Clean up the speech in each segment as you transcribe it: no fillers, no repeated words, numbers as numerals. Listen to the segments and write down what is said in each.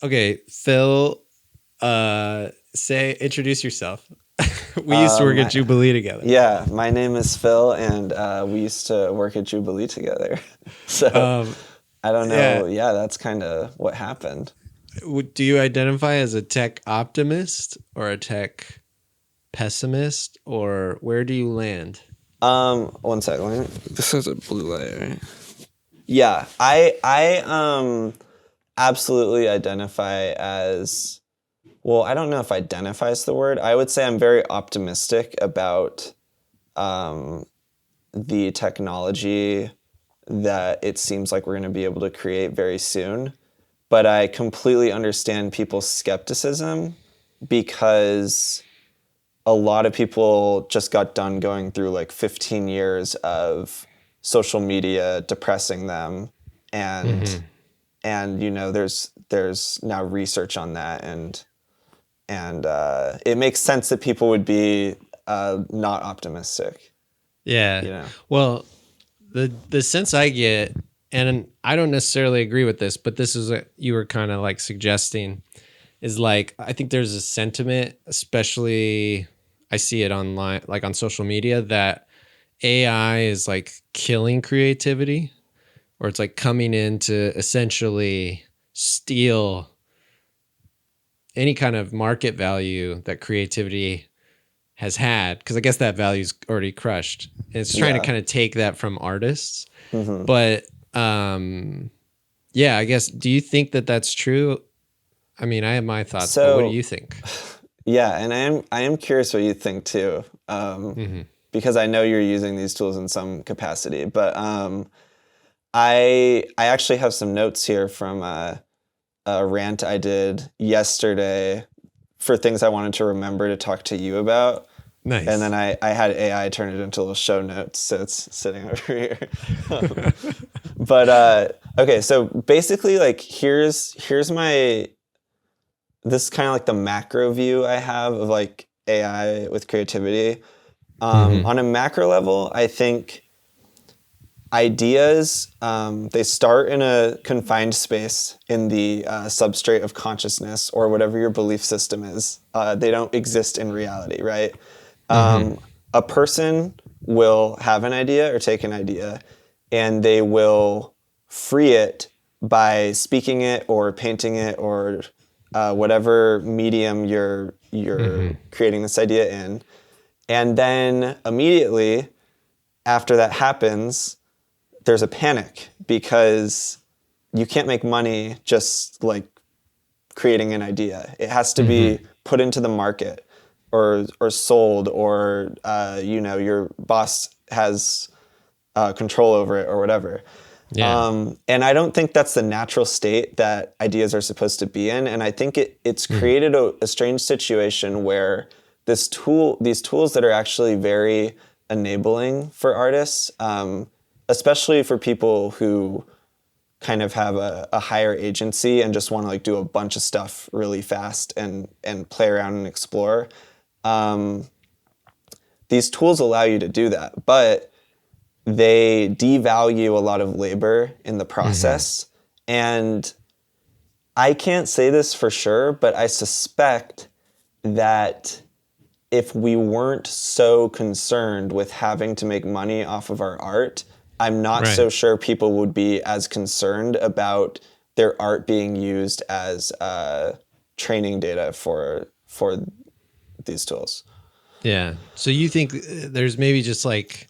Okay, Phil, introduce yourself. We used to work at Jubilee together. Yeah, my name is Phil, and we used to work at Jubilee together. So Um, I don't yeah. know. Yeah, that's kind of what happened. Do you identify as a tech optimist or a tech pessimist, or where do you land? One second. This has a blue light, right? Yeah, I absolutely identify as, well, I don't know if identify is the word. I would say I'm very optimistic about the technology that it seems like we're going to be able to create very soon. But I completely understand people's skepticism because a lot of people just got done going through like 15 years of social media depressing them, and there's now research on that, and it makes sense that people would be not optimistic. Yeah. You know. Well, the sense I get, and I don't necessarily agree with this, but this is what you were kind of like suggesting, is like I think there's a sentiment, especially I see it online, like on social media, that AI is like killing creativity, or it's like coming in to essentially steal any kind of market value that creativity has had, because I guess that value's already crushed. And it's trying to Yeah. kind of take that from artists. Hmm. But yeah, I guess, do you think that that's true? I mean, I have my thoughts, but what do So you think? yeah, and I am curious what you think too, Hmm. because I know you're using these tools in some capacity. But I actually have some notes here from a rant I did yesterday for things I wanted to remember to talk to you about. And then Nice. I had AI turn it into little show notes, so it's sitting over here. But okay, so basically, like here's my, this is kind of like the macro view I have of like AI with creativity. Hmm. On a macro level, I think ideas, they start in a confined space in the substrate of consciousness or whatever your belief system is. They don't exist in reality, right? Hmm. A person will have an idea or take an idea, and they will free it by speaking it or painting it or whatever medium you're Hmm. creating this idea in. And then immediately after that happens, there's a panic because you can't make money just like creating an idea. It has to Hmm. be put into the market or sold, or your boss has control over it or whatever. Yeah. And I don't think that's the natural state that ideas are supposed to be in. And I think it's Hmm. created a strange situation where these tools that are actually very enabling for artists, especially for people who kind of have a higher agency and just want to like do a bunch of stuff really fast and play around and explore. Um, these tools allow you to do that, but they devalue a lot of labor in the Hmm. process. And I can't say this for sure, but I suspect that if we weren't so concerned with having to make money off of our art, I'm not Right. so sure people would be as concerned about their art being used as training data for these tools. Yeah. So you think there's maybe just like,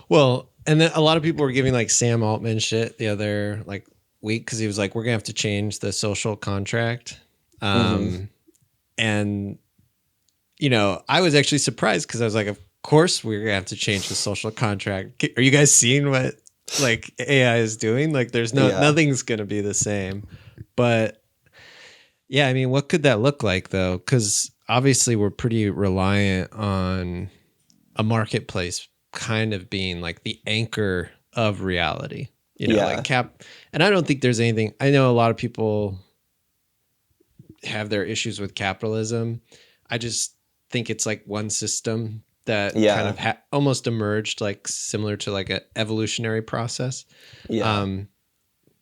well, and then a lot of people were giving like Sam Altman shit the other like week, because he was like, we're gonna have to change the social contract. Hmm. Um, and I was actually surprised, because I was like, of course we're gonna have to change the social contract. Are you guys seeing what like AI is doing? Like, there's Yeah. nothing's gonna be the same. But yeah, I mean, what could that look like though? Because obviously we're pretty reliant on a marketplace kind of being like the anchor of reality, like Yeah. and I don't think there's anything. I know a lot of people have their issues with capitalism. I just think it's like one system that kind Yeah. of almost emerged like similar to like an evolutionary process. Yeah. Um,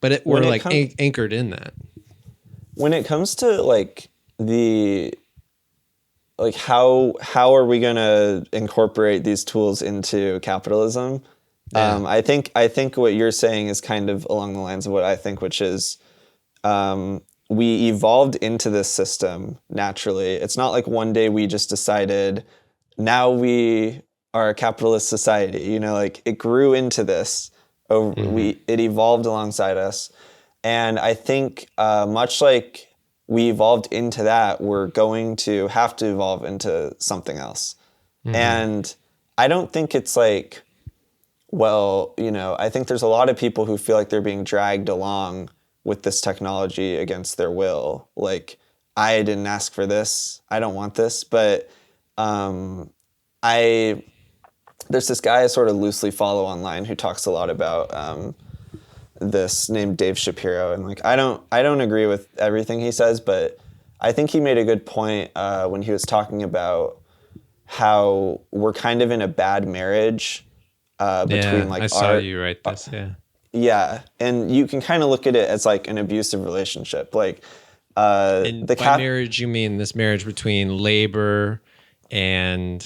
but When we're it like comes anchored in that. when it comes to like the like how are we going to incorporate these tools into capitalism? Yeah. I think what you're saying is kind of along the lines of what I think, which is we evolved into this system naturally. It's not like one day we just decided now we are a capitalist society. You know, like it grew into this. Hmm. It evolved alongside us, and I think much like we evolved into that, we're going to have to evolve into something else. Hmm. And I don't think it's like, well, I think there's a lot of people who feel like they're being dragged along with this technology against their will. Like, I didn't ask for this. I don't want this. But I there's this guy I sort of loosely follow online who talks a lot about this named Dave Shapiro, and like I don't agree with everything he says, but I think he made a good point when he was talking about how we're kind of in a bad marriage between Yeah, I like saw art. you write this. Yeah. Yeah, and you can kind of look at it as like an abusive relationship. Like And the by cap. marriage, you mean this marriage between labor and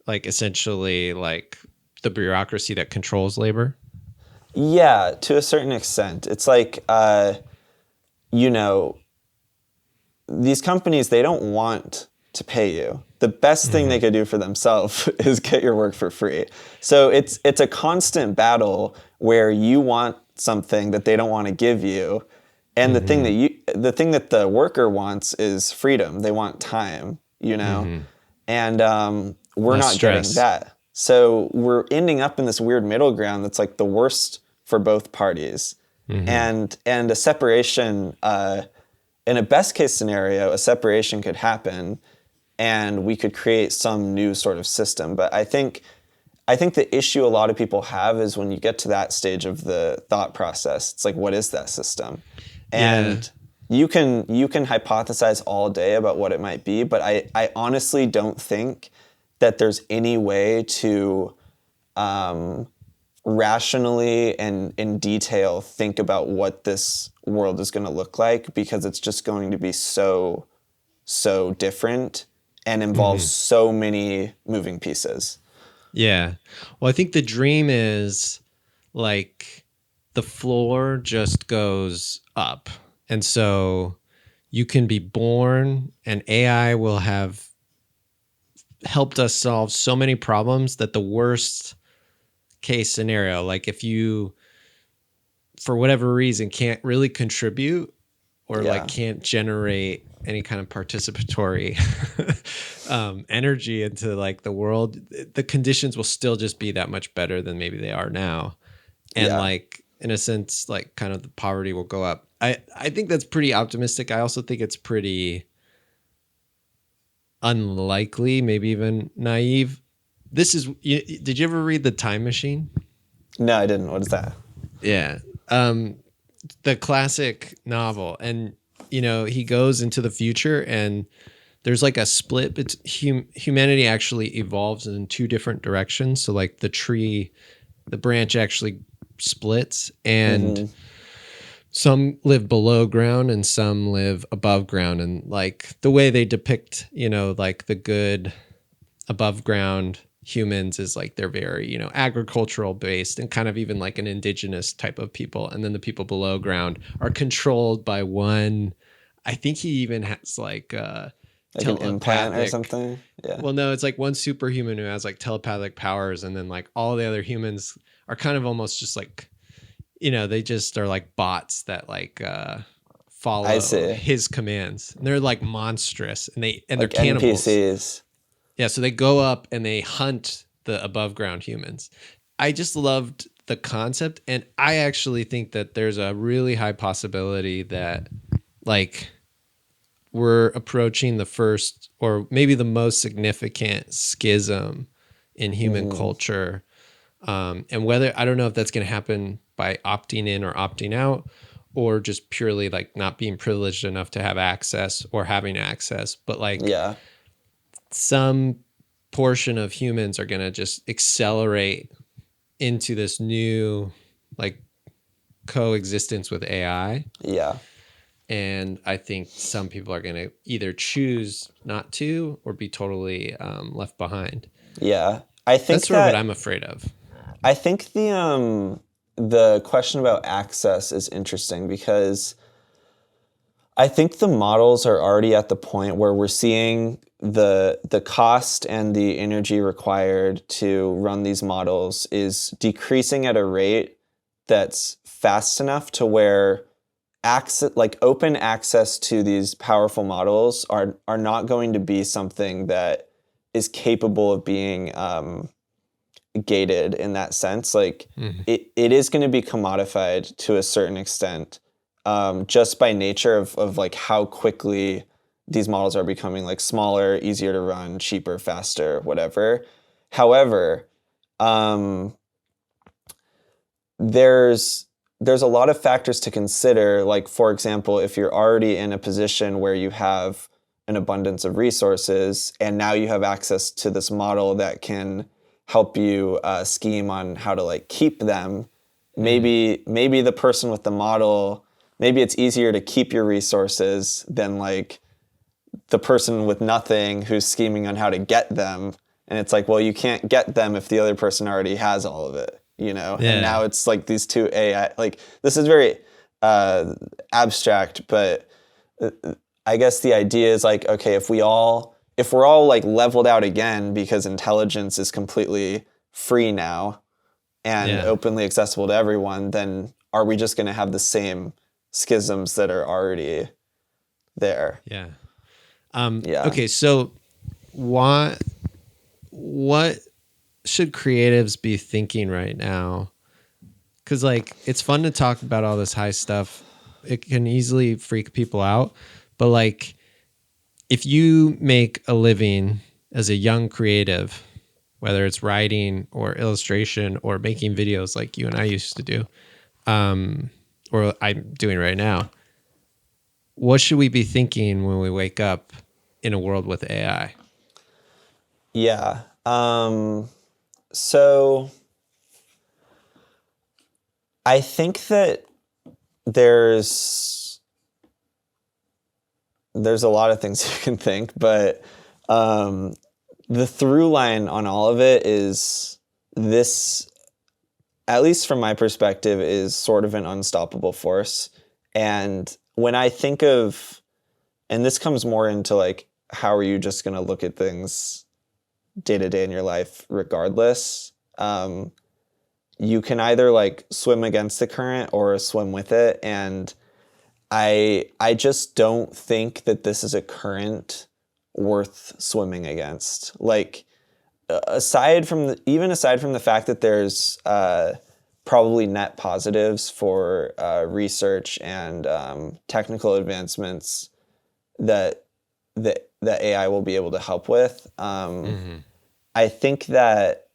like essentially like the bureaucracy that controls labor? Yeah, to a certain extent, it's like you know these companies, they don't want to pay you. The best thing they Hmm. could do for themselves is get your work for free. So it's a constant battle where you want something that they don't want to give you, and Hmm. the thing that the worker wants is freedom. They want time, Hmm. and we're Less not getting stress. that. So we're ending up in this weird middle ground that's like the worst for both parties, Hmm. and a separation. In a best case scenario, a separation could happen and we could create some new sort of system. But I think the issue a lot of people have is when you get to that stage of the thought process, it's like, what is that system? Yeah. And you can hypothesize all day about what it might be, but I honestly don't think that there's any way to rationally and in detail think about what this world is going to look like, because it's just going to be so different and involves Hmm. so many moving pieces. Yeah. Well, I think the dream is like the floor just goes up. And so you can be born and AI will have helped us solve so many problems that the worst case scenario, like if you for whatever reason can't really contribute or like Yeah. can't generate any kind of participatory energy into like the world, the conditions will still just be that much better than maybe they are now. And Yeah. like in a sense, like kind of the poverty will go up. I think that's pretty optimistic. I also think it's pretty unlikely, maybe even naive. Did you ever read The Time Machine? No, I didn't. What is that? Yeah. The classic novel. And, he goes into the future and there's like a split. But humanity actually evolves in two different directions. So, like the branch actually splits and Mm-hmm. some live below ground and some live above ground. And like the way they depict, like the good above ground humans is like they're very agricultural based and kind of even like an indigenous type of people, and then the people below ground are controlled by one. I think he even has like Like an implant or telepathic. something? Yeah. Well, no, it's like one superhuman who has like telepathic powers, and then like all the other humans are kind of almost just like they just are like bots that like I follow see. his commands, and they're like monstrous, and they're Like cannibals. NPCs. Yeah, so they go up and they hunt the above ground humans. I just loved the concept, and I actually think that there's a really high possibility that like we're approaching the first or maybe the most significant schism in human Mm-hmm. culture. And whether I don't know if that's going to happen by opting in or opting out, or just purely like not being privileged enough to have access or having access, but like Yeah. some portion of humans are going to just accelerate into this new like coexistence with AI. Yeah. And I think some people are going to either choose not to or be totally left behind. Yeah. That's sort of what I'm afraid of. I think the question about access is interesting because I think the models are already at the point where we're seeing the cost and the energy required to run these models is decreasing at a rate that's fast enough to where access, like open access to these powerful models are not going to be something that is capable of being gated in that sense. Like it is going to be commodified to a certain extent, just by nature of like how quickly these models are becoming like smaller, easier to run, cheaper, faster, whatever. However, um, there's a lot of factors to consider. Like, for example, if you're already in a position where you have an abundance of resources and now you have access to this model that can help you scheme on how to like keep them, maybe the person with the model, maybe it's easier to keep your resources than like the person with nothing who's scheming on how to get them. And it's like, well, you can't get them if the other person already has all of it, you know? Yeah. And now it's like these two AI, like this is very abstract, but I guess the idea is like, okay, if we're all like leveled out again because intelligence is completely free now and openly accessible to everyone, then are we just going to have the same schisms that are already there? Yeah. Yeah. Okay, so what should creatives be thinking right now? Because like it's fun to talk about all this high stuff. It can easily freak people out, but like if you make a living as a young creative, whether it's writing or illustration or making videos like you and I used to do, or I'm doing right now, what should we be thinking when we wake up in a world with AI? Yeah. So I think that there's a lot of things you can think, but the through line on all of it is this, at least from my perspective, is sort of an unstoppable force. And when I think of, and this comes more into like, how are you just going to look at things day to day in your life regardless? You can either like swim against the current or swim with it. And I just don't think that this is a current worth swimming against. Like, aside from the fact that there's probably net positives for research and technical advancements that AI will be able to help with. I think that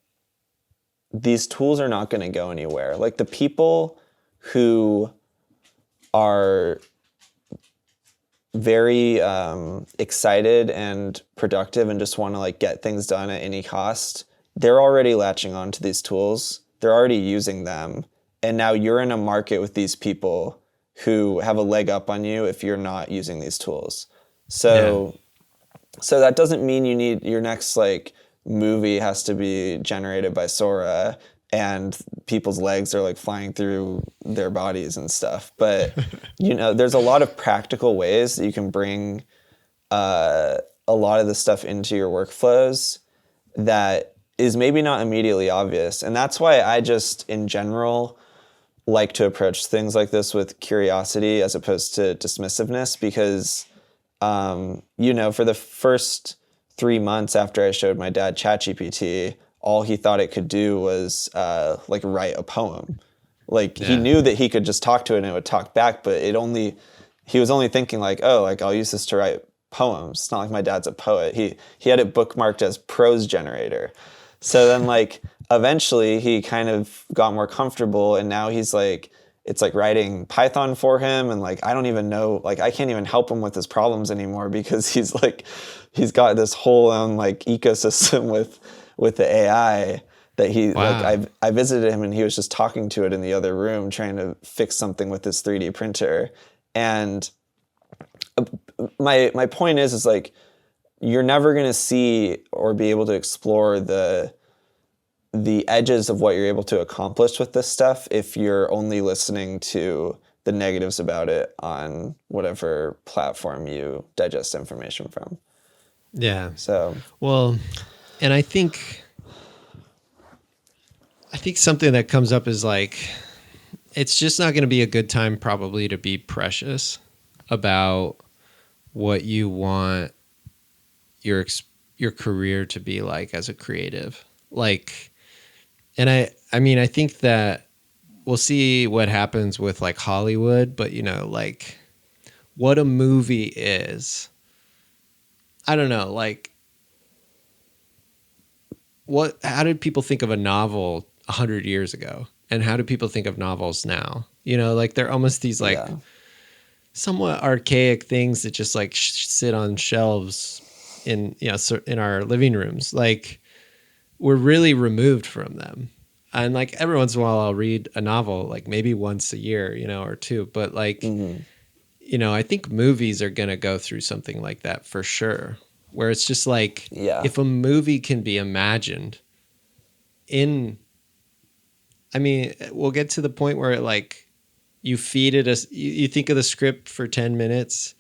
these tools are not going to go anywhere. Like the people who are very excited and productive and just want to like get things done at any cost, they're already latching on to these tools. They're already using them. And now you're in a market with these people who have a leg up on you if you're not using these tools. So that doesn't mean you need your next like movie has to be generated by Sora and people's legs are like flying through their bodies and stuff. But you know, there's a lot of practical ways that you can bring a lot of this stuff into your workflows that is maybe not immediately obvious. And that's why I just in general like to approach things like this with curiosity as opposed to dismissiveness, because you know, for the first 3 months after I showed my dad ChatGPT, all he thought it could do was like write a poem. Like he knew that he could just talk to it and it would talk back, but he was only thinking like, oh, like I'll use this to write poems. It's not like my dad's a poet. He had it bookmarked as prose generator. So then like eventually he kind of got more comfortable and now he's like, it's like writing Python for him. And like, I don't even know, like I can't even help him with his problems anymore because he's got this whole like ecosystem with the AI that like I visited him and he was just talking to it in the other room trying to fix something with his 3D printer. And My point is like you're never going to see or be able to explore the edges of what you're able to accomplish with this stuff if you're only listening to the negatives about it on whatever platform you digest information from. Yeah. So, Well, and I think something that comes up is like it's just not going to be a good time probably to be precious about what you want your your career to be like as a creative. Like, and I mean I think that we'll see what happens with like Hollywood, but you know, like what a movie is. I don't know, like what how did people think of a novel 100 years ago? And how do people think of novels now? You know, like they're almost these like yeah. somewhat archaic things that just like sit on shelves in in our living rooms. Like we're really removed from them. And like every once in a while I'll read a novel, like maybe once a year, you know, or two. But like, Hmm. you know, I think movies are gonna go through something like that for sure. Where it's just like Yeah. if a movie can be imagined in I mean, we'll get to the point where like you feed it you think of the script for 10 minutes,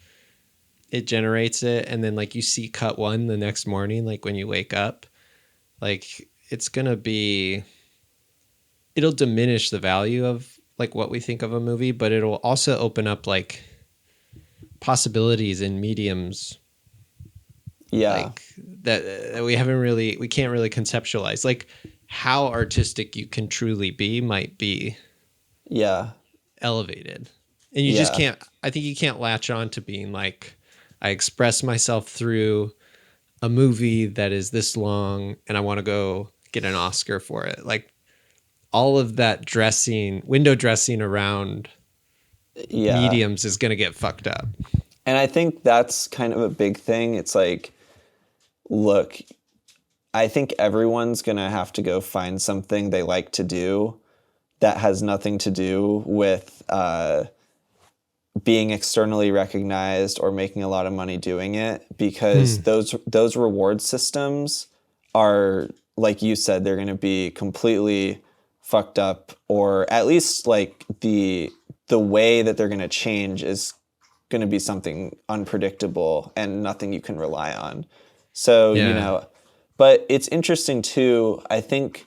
it generates it, and then like you see cut one the next morning, like when you wake up, like it's gonna be it'll diminish the value of like what we think of a movie, but it'll also open up like possibilities in mediums Yeah. like that we can't really conceptualize. Like how artistic you can truly be might be Yeah. elevated. And you just Yeah. can't I think you can't latch on to being like I express myself through a movie that is this long and I want to go get an Oscar for it. Like all of that window dressing around Yeah. mediums is going to get fucked up. And I think that's kind of a big thing. It's like, look, I think everyone's going to have to go find something they like to do that has nothing to do with being externally recognized or making a lot of money doing it, because those reward systems are, like you said, they're going to be completely fucked up, or at least like the way that they're going to change is going to be something unpredictable and nothing you can rely on. So, you Yeah. know, but it's interesting too. I think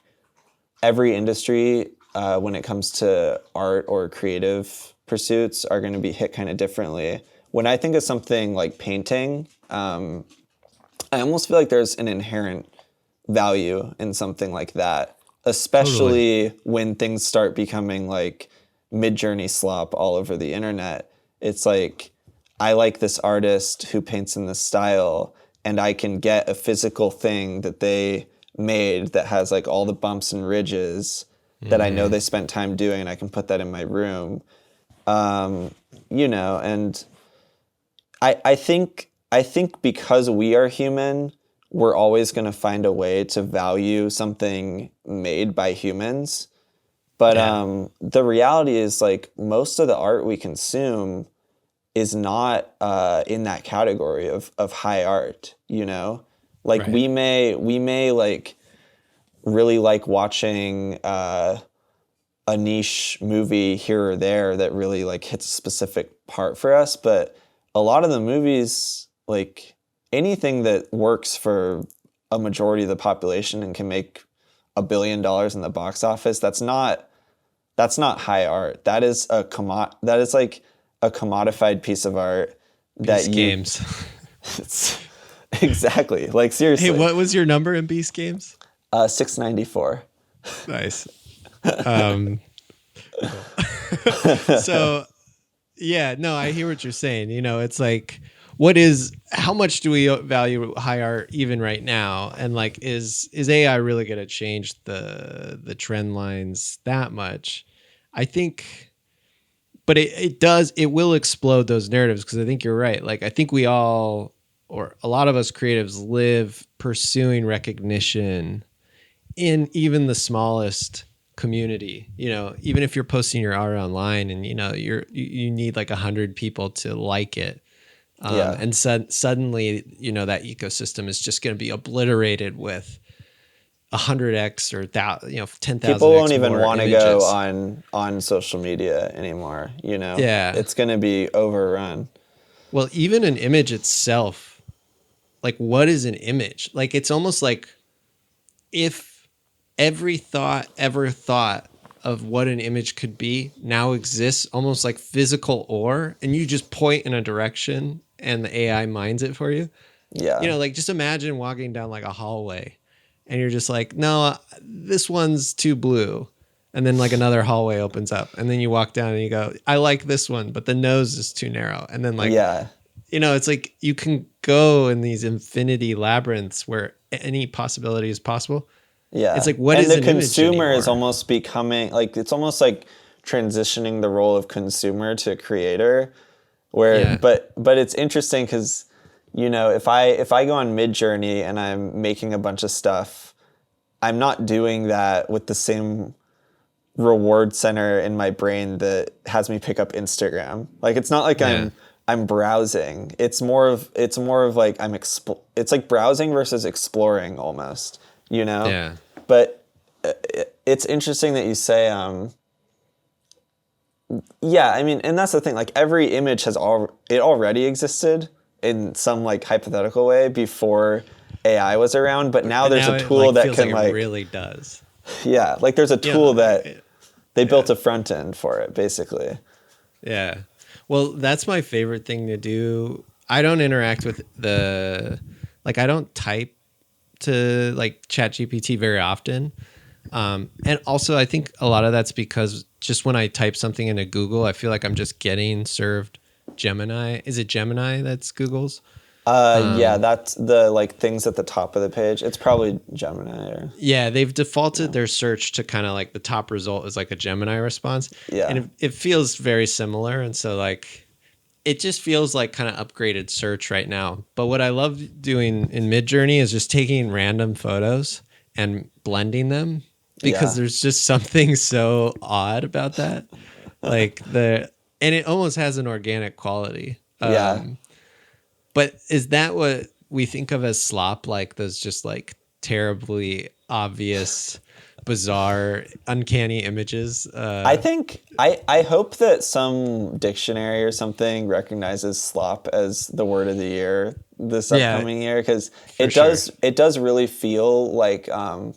every industry, when it comes to art or creative pursuits, are going to be hit kind of differently. When I think of something like painting, I almost feel like there's an inherent value in something like that, Totally. especially when things start becoming like mid-journey slop all over the internet. It's like, I like this artist who paints in this style, and I can get a physical thing that they made that has like all the bumps and ridges that I know they spent time doing, and I can put that in my room. You know, and I think because we are human, we're always going to find a way to value something made by humans. But Yeah. the reality is, like, most of the art we consume is not in that category of high art. You know, like Right. we may like really like watching a niche movie here or there that really like hits a specific part for us, but a lot of the movies, like anything that works for a majority of the population and can make $1 billion in the box office, that's not high art. That is like a commodified piece of art that Beast you Games. it's, exactly, like Hey, seriously. what was your number in Beast Games? 694. Nice. Um, cool. So yeah, no, I hear what you're saying. You know, it's like, how much do we value high art even right now? And like, is AI really going to change the trend lines that much? I think, but it will explode those narratives because I think you're right. Like, I think we all, or a lot of us creatives live pursuing recognition in even the smallest community. You know, even if you're posting your art online and you know you need like 100 people to like it, Yeah. And suddenly, that ecosystem is just going to be obliterated with 100x or 10,000 People won't x even more want to go images. on social media anymore, you know? Yeah. It's going to be overrun. Well, even an image itself, like what is an image? Like it's almost like if every thought ever thought of what an image could be now exists almost like physical ore, and you just point in a direction and the AI minds it for you. Yeah. Like just imagine walking down like a hallway and you're just like, no, this one's too blue. And then like another hallway opens up and then you walk down and you go, I like this one, but the nose is too narrow. And then like, Yeah. it's like you can go in these infinity labyrinths where any possibility is possible. It's Yeah. like, what And is the an image consumer is anymore? almost becoming like, it's almost like transitioning the role of consumer to creator, where Yeah. but it's interesting because, if I go on Mid Journey and I'm making a bunch of stuff, I'm not doing that with the same reward center in my brain that has me pick up Instagram. Like it's not like Yeah. I'm browsing. It's more of like it's like browsing versus exploring almost, you know? Yeah. But it's interesting that you say yeah, I mean, and that's the thing, like every image it already existed in some like hypothetical way before AI was around, but now But there's now a it tool like that feels like can it like really does. yeah, like there's a tool that they built Yeah. a front end for it basically. Yeah. Well, that's my favorite thing to do. I don't interact with I don't type to like chat GPT very often. And also I think a lot of that's because just when I type something into Google, I feel like I'm just getting served Gemini. Is it Gemini that's Google's? Yeah, that's the like things at the top of the page. It's probably Gemini or Yeah, they've defaulted their search to kind of like the top result is like a Gemini response. And yeah. it feels very similar. And so like it just feels like kind of upgraded search right now. But what I love doing in Midjourney is just taking random photos and blending them because Yeah. there's just something so odd about that. And it almost has an organic quality. Yeah. But is that what we think of as slop? Like those just like terribly obvious, bizarre, uncanny images? I think I hope that some dictionary or something recognizes slop as the word of the year this Yeah, upcoming year because for sure. it does really feel like a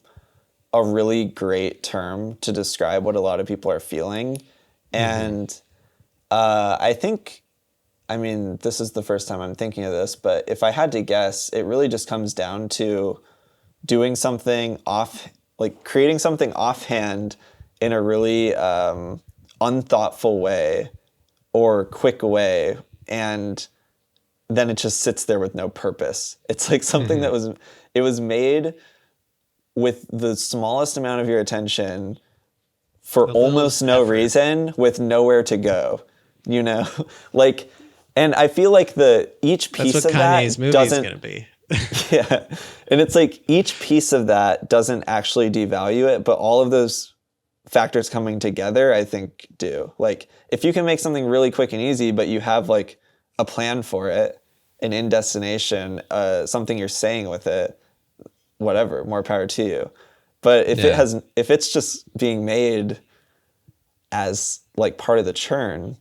really great term to describe what a lot of people are feeling, Hmm. and I think, I mean, this is the first time I'm thinking of this, but if I had to guess, it really just comes down to doing something like creating something offhand in a really unthoughtful way or quick way, and then it just sits there with no purpose. It's like something Hmm. it was made with the smallest amount of your attention for The almost littlest no effort. reason with nowhere to go, you know? Like, and I feel like each That's piece what of Kanye's that movie is doesn't going to be. yeah. And it's like each piece of that doesn't actually devalue it, but all of those factors coming together, I think do. Like if you can make something really quick and easy, but you have like a plan for it, an in destination, something you're saying with it, whatever, more power to you. But Yeah. if it's just being made as like part of the churn,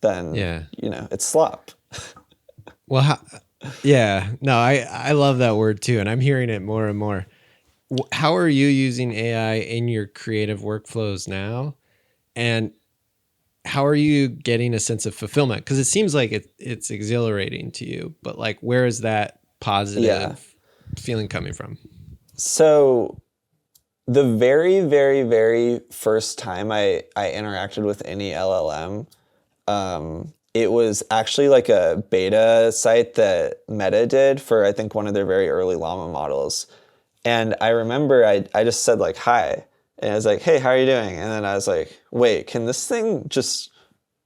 then Yeah. it's slop. Well, yeah. No, I love that word too. And I'm hearing it more and more. How are you using AI in your creative workflows now? And how are you getting a sense of fulfillment? Because it seems like it's exhilarating to you, but like, where is that Yeah. positive feeling coming from? So the very, very, very first time I interacted with any LLM, it was actually like a beta site that Meta did for, I think, one of their very early llama models. And I remember I just said like, hi. And I was like, hey, how are you doing? And then I was like, wait, can this thing just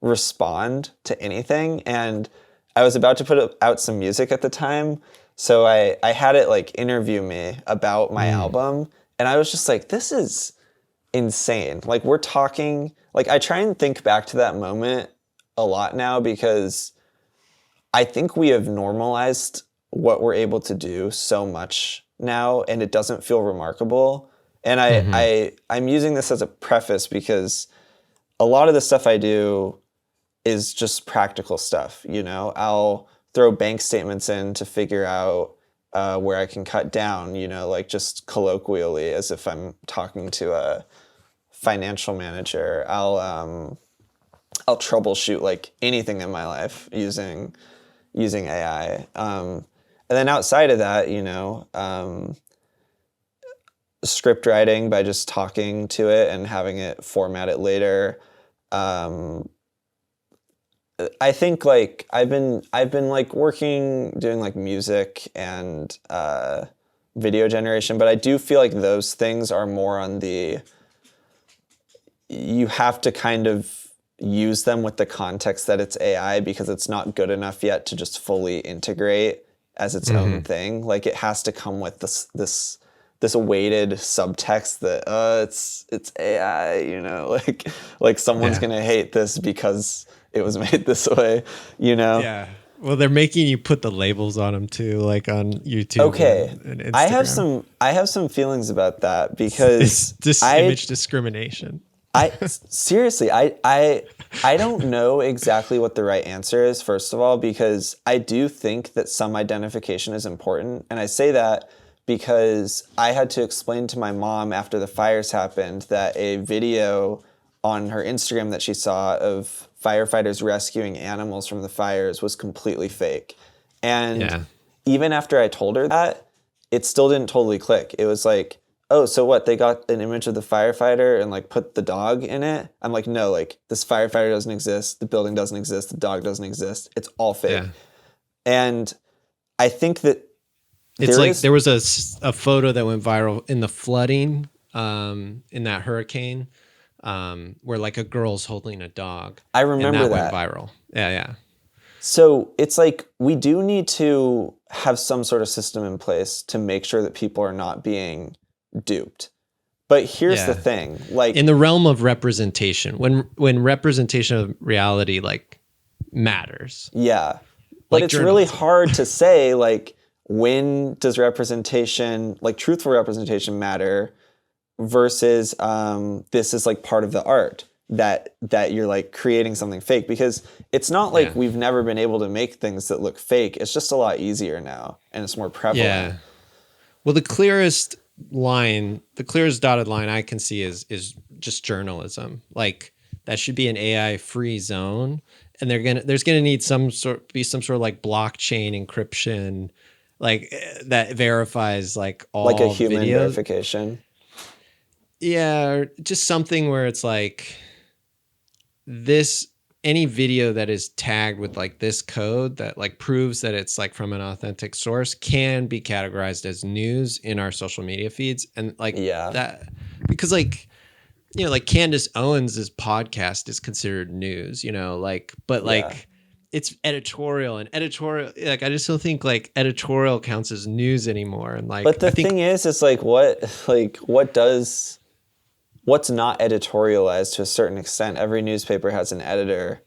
respond to anything? And I was about to put out some music at the time. So I had it like interview me about my Mm. album. And I was just like, this is insane. Like we're talking, like I try and think back to that moment a lot now because I think we have normalized what we're able to do so much now, and it doesn't feel remarkable. And Mm-hmm. I'm using this as a preface because a lot of the stuff I do is just practical stuff. You know, I'll throw bank statements in to figure out where I can cut down, you know, like just colloquially as if I'm talking to a financial manager. I'll troubleshoot like anything in my life using AI. And then outside of that, you know, script writing by just talking to it and having it format it later. Um, I think like I've been like working doing like music and video generation, but I do feel like those things are more on the you have to kind of use them with the context that it's AI because it's not good enough yet to just fully integrate as its own Mm-hmm. thing. Like it has to come with this weighted subtext that it's AI, you know, like someone's Yeah. gonna hate this because it was made this way, you know. Yeah. Well, they're making you put the labels on them too, like on YouTube Okay, and I have Instagram. some feelings about that It's because just I image discrimination. seriously, I don't know exactly what the right answer is, first of all, because I do think that some identification is important. And I say that because I had to explain to my mom after the fires happened that a video on her Instagram that she saw of firefighters rescuing animals from the fires was completely fake. And Yeah. even after I told her that, it still didn't totally click. It was like, oh, so what? They got an image of the firefighter and like put the dog in it? I'm like, no, like this firefighter doesn't exist. The building doesn't exist. The dog doesn't exist. It's all Yeah. fake. And I think that It's there like is, there was a photo that went viral in the flooding, in that hurricane, where like a girl's holding a dog, I and remember that went that. viral. Yeah, yeah, So it's like we do need to have some sort of system in place to make sure that people are not being duped. But here's the yeah. thing, In like, the realm of representation, when representation of reality like matters, yeah. But like it's really journalism. hard to say, like, when does representation, like truthful representation, matter versus this is like part of the art that you're like creating something fake because it's not like Yeah, we've never been able to make things that look fake. It's just a lot easier now and it's more prevalent. yeah. Well, the clearest dotted line I can see is just journalism. Like that should be an AI free zone, and there's gonna need some sort of like blockchain encryption, like that verifies like Like a all human videos. verification. Yeah, or just something where it's like this any video that is tagged with like this code that like proves that it's like from an authentic source can be categorized as news in our social media feeds, and like Yeah. that, because like, you know, like Candace Owens' podcast is considered news, you know, like, but Yeah. like it's editorial, and editorial, like I just don't think like editorial counts as news anymore. And But like the I think thing is, it's like what's not editorialized to a certain extent? Every newspaper has an editor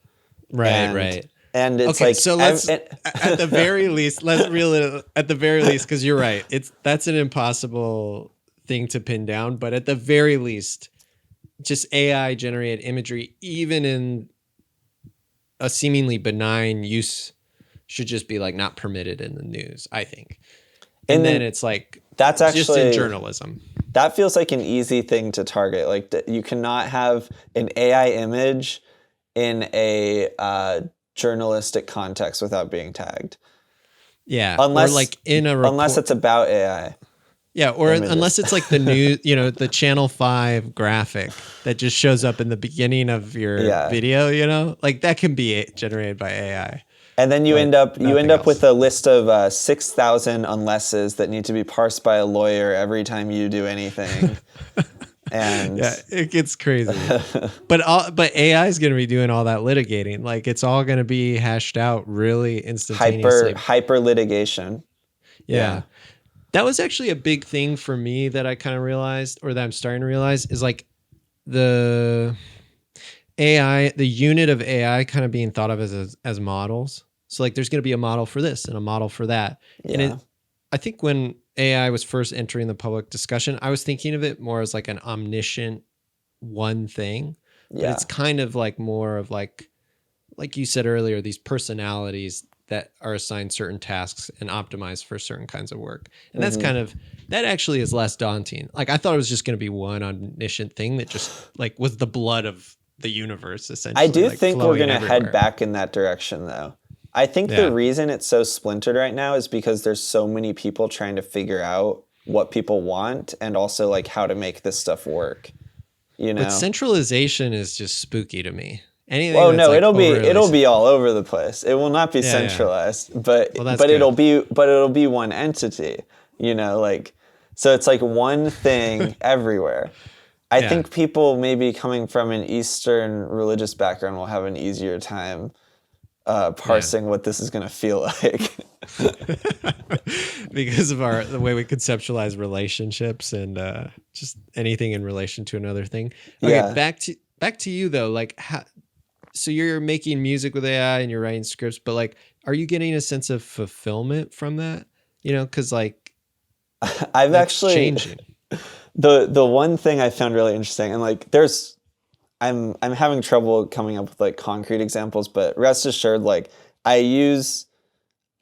right, and right. it's Okay, like so at the very least, let's reel it at the very least, because you're right. That's an impossible thing to pin down, but at the very least, just AI generated imagery, even in a seemingly benign use, should just be like not permitted in the news, I think. and And then then it's like that's just in actually journalism. that feels like an easy thing to target. Like you cannot have an AI image in a journalistic context without being tagged, Yeah, or unless like in a report. it's about AI Yeah, or images. unless it's like the new, you know, the Channel 5 graphic that just shows up in the beginning of your Yeah. video, you know? Like that can be generated by AI, And then but you end nothing up with else. a list of 6,000 unlesses that need to be parsed by a lawyer every time you do anything. And Yeah, it gets crazy. But AI is going to be doing all that litigating. Like it's all going to be hashed out really instantaneously. hyper litigation. Yeah. Yeah. That was actually a big thing for me that I kind of realized, or that I'm starting to realize, is like the AI, the unit of AI kind of being thought of as models. So like there's going to be a model for this and a model for that. And Yeah. I think when AI was first entering the public discussion, I was thinking of it more as like an omniscient one thing, but Yeah. it's kind of like more of like you said earlier, these personalities that are assigned certain tasks and optimized for certain kinds of work. And that's Hmm. kind of, that actually is less daunting. Like I thought it was just going to be one omniscient thing that just like was the blood of the universe I essentially, do like think we're flowing going to head everywhere. back in that direction, though. I think the Yeah. reason it's so splintered right now is because there's so many people trying to figure out what people want and also like how to make this stuff work, you But know? centralization is just spooky to me. Anything Well, that's no, like overly, it'll be all over the place. It will not be yeah, yeah. centralized, Well, that's but good. it'll be one entity, you know, like so it's like one thing everywhere. I Yeah. think people maybe coming from an Eastern religious background will have an easier time Yeah. parsing what this is going to feel like. Because of the way we conceptualize relationships and just anything in relation to another thing. Okay, Yeah. back to you though. Like, so you're making music with AI and you're writing scripts, but like, are you getting a sense of fulfillment from that? You know, because like I've that's actually changing. the one thing I found really interesting and like there's I'm having trouble coming up with like concrete examples, but rest assured like I use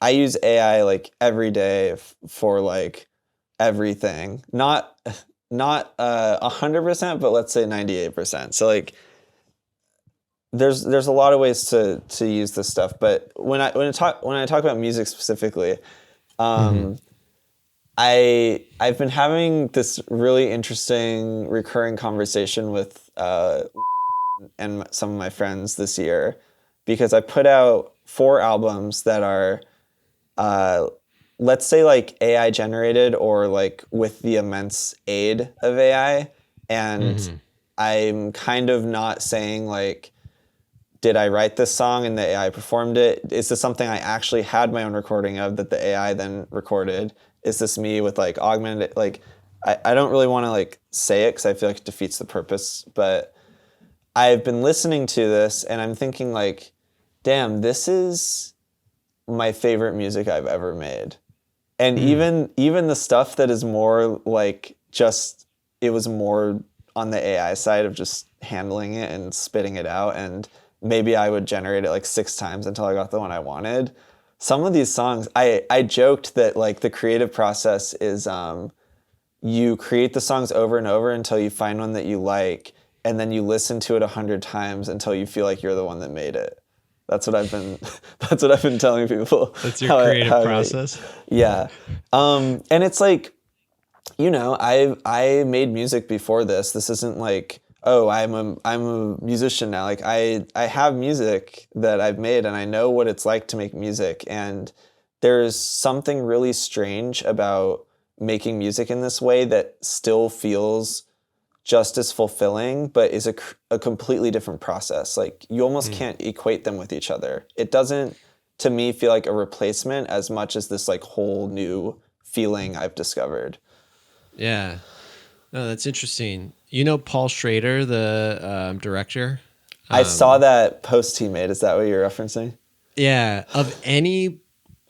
I use AI like every day for like everything. Not 100%, but let's say 98%. So like there's a lot of ways to use this stuff, but when I talk about music specifically, Hmm. um, I've been having this really interesting recurring conversation with and some of my friends this year because I put out 4 albums that are uh, let's say like AI generated or like with the immense aid of AI. And Hmm. I'm kind of not saying like, did I write this song and the AI performed it? Is this something I actually had my own recording of that the AI then recorded? Is this me with like augmented, like, I don't really want to like say it because I feel like it defeats the purpose, but I've been listening to this and I'm thinking like, damn, this is my favorite music I've ever made. And Mm. even the stuff that is more like just it was more on the AI side of just handling it and spitting it out and maybe I would generate it like 6 times until I got the one I wanted. Some of these songs I joked that like the creative process is you create the songs over and over until you find one that you like and then you listen to it 100 times until you feel like you're the one that made it. That's what I've been that's what I've been telling people That's your creative how I make. process. Yeah. And it's like, you know, I made music before this. This isn't like, oh, I'm a musician now. Like I have music that I've made and I know what it's like to make music. And there's something really strange about making music in this way that still feels just as fulfilling, but is a completely different process. Like you almost Mm. can't equate them with each other. It doesn't, to me, feel like a replacement as much as this like whole new feeling I've discovered. Yeah. No, that's interesting. You know Paul Schrader, the director? I saw Um, that post he made. Is that what you're referencing? yeah, of any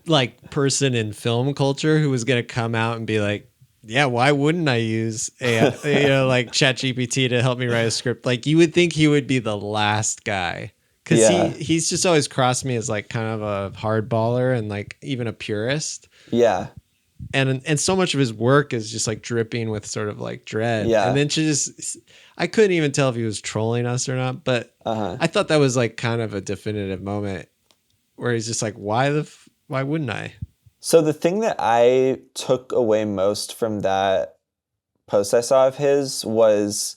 like person in film culture who was going to come out and be like, yeah, why wouldn't I use AI, like ChatGPT to help me write a script? Like you would think he would be the last guy because Yeah. he's just always crossed me as like kind of a hardballer and like even a purist. Yeah. And so much of his work is just like dripping with sort of like dread. And Yeah. then she just, I couldn't even tell if he was trolling us or not, but Uh-huh. I thought that was like kind of a definitive moment where he's just like, why wouldn't I? So the thing that I took away most from that post I saw of his was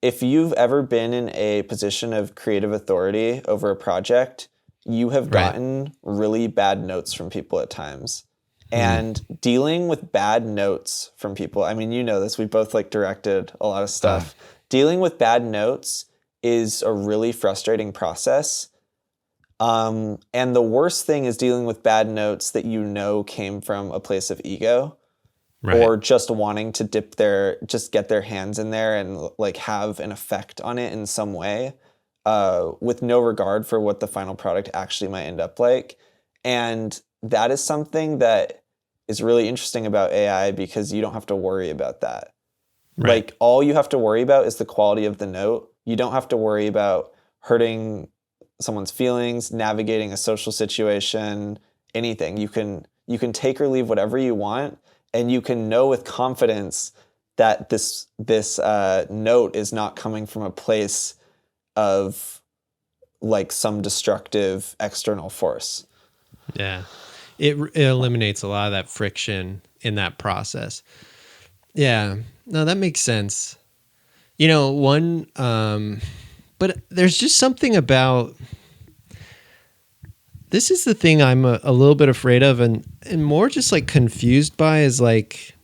if you've ever been in a position of creative authority over a project, you have Right. gotten really bad notes from people at times. Hmm. And dealing with bad notes from people, I mean, you know this, we both like directed a lot of Uh, stuff. Dealing with bad notes is a really frustrating process. And the worst thing is dealing with bad notes that you know came from a place of ego right. or just wanting to just get their hands in there and like have an effect on it in some way, with no regard for what the final product actually might end up like. And that is something that is really interesting about AI because you don't have to worry about that. Right. Like all you have to worry about is the quality of the note. You don't have to worry about hurting someone's feelings, navigating a social situation, anything. You can take or leave whatever you want, and you can know with confidence that this note is not coming from a place of like some destructive external force. Yeah. It eliminates a lot of that friction in that process. Yeah. No, that makes sense. You know, but there's just something about this is the thing I'm a little bit afraid of and more just like confused by is like,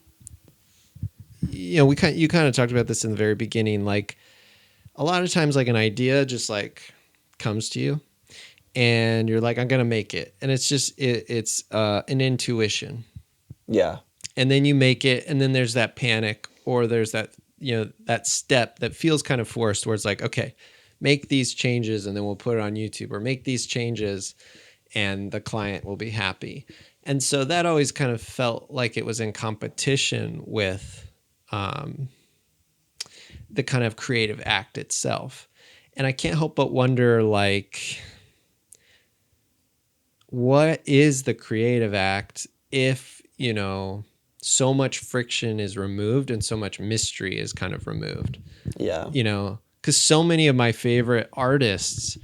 you know, you kind of talked about this in the very beginning. Like a lot of times, like an idea just like comes to you and you're like, I'm going to make it. And it's just, it's an intuition. Yeah. And then you make it. And then there's that panic or there's that, you know, that step that feels kind of forced where it's like, okay, make these changes and then we'll put it on YouTube, or make these changes and the client will be happy. And so that always kind of felt like it was in competition with the kind of creative act itself. And I can't help but wonder, like, what is the creative act if, you know, so much friction is removed and so much mystery is kind of removed? Yeah. You know, because so many of my favorite artists,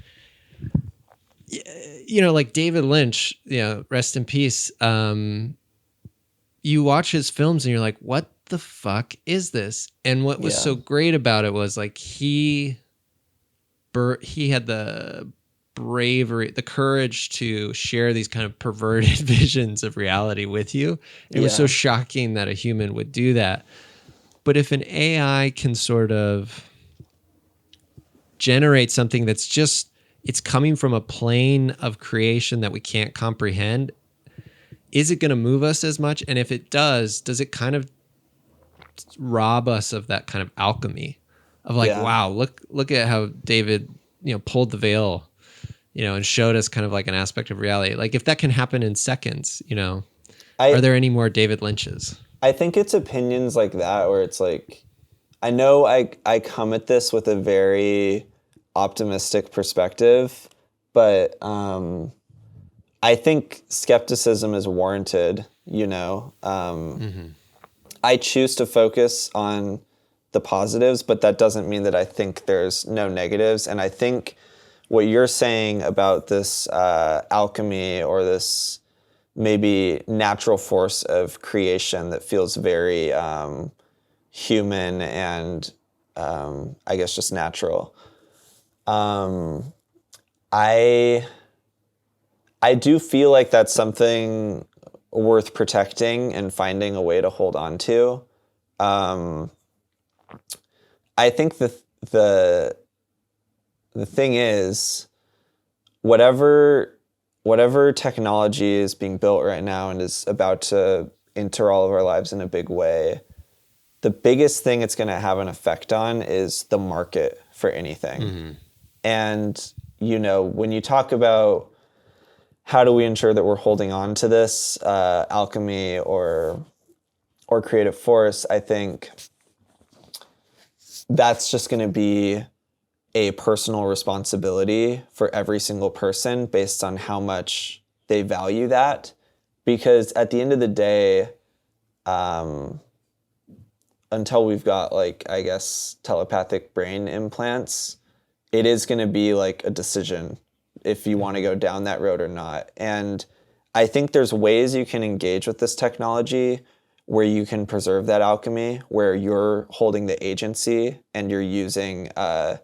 you know, like David Lynch, you know, rest in peace. You watch his films and you're like, what the fuck is this? And what was so great about it was like he had the bravery, the courage to share these kind of perverted visions of reality with you. It was so shocking that a human would do that. But if an AI can sort of generate something that's just, it's coming from a plane of creation that we can't comprehend, is it going to move us as much? And if it does it kind of rob us of that kind of alchemy of like, wow, look at how David, you know, pulled the veil, you know, and showed us kind of like an aspect of reality. Like if that can happen in seconds, you know, are there any more David Lynches? I think it's opinions like that where it's like, I know I come at this with a very optimistic perspective, but I think skepticism is warranted, you know. I choose to focus on the positives, but that doesn't mean that I think there's no negatives. And I think what you're saying about this alchemy or this maybe natural force of creation that feels very human and I guess just natural. I do feel like that's something worth protecting and finding a way to hold on to. I think the thing is, whatever technology is being built right now and is about to enter all of our lives in a big way, the biggest thing it's going to have an effect on is the market for anything. Mm-hmm. And, you know, when you talk about how do we ensure that we're holding on to this alchemy or creative force, I think that's just going to be a personal responsibility for every single person based on how much they value that. Because at the end of the day, until we've got, like, I guess, telepathic brain implants, it is going to be like a decision if you want to go down that road or not. And I think there's ways you can engage with this technology where you can preserve that alchemy, where you're holding the agency and you're using the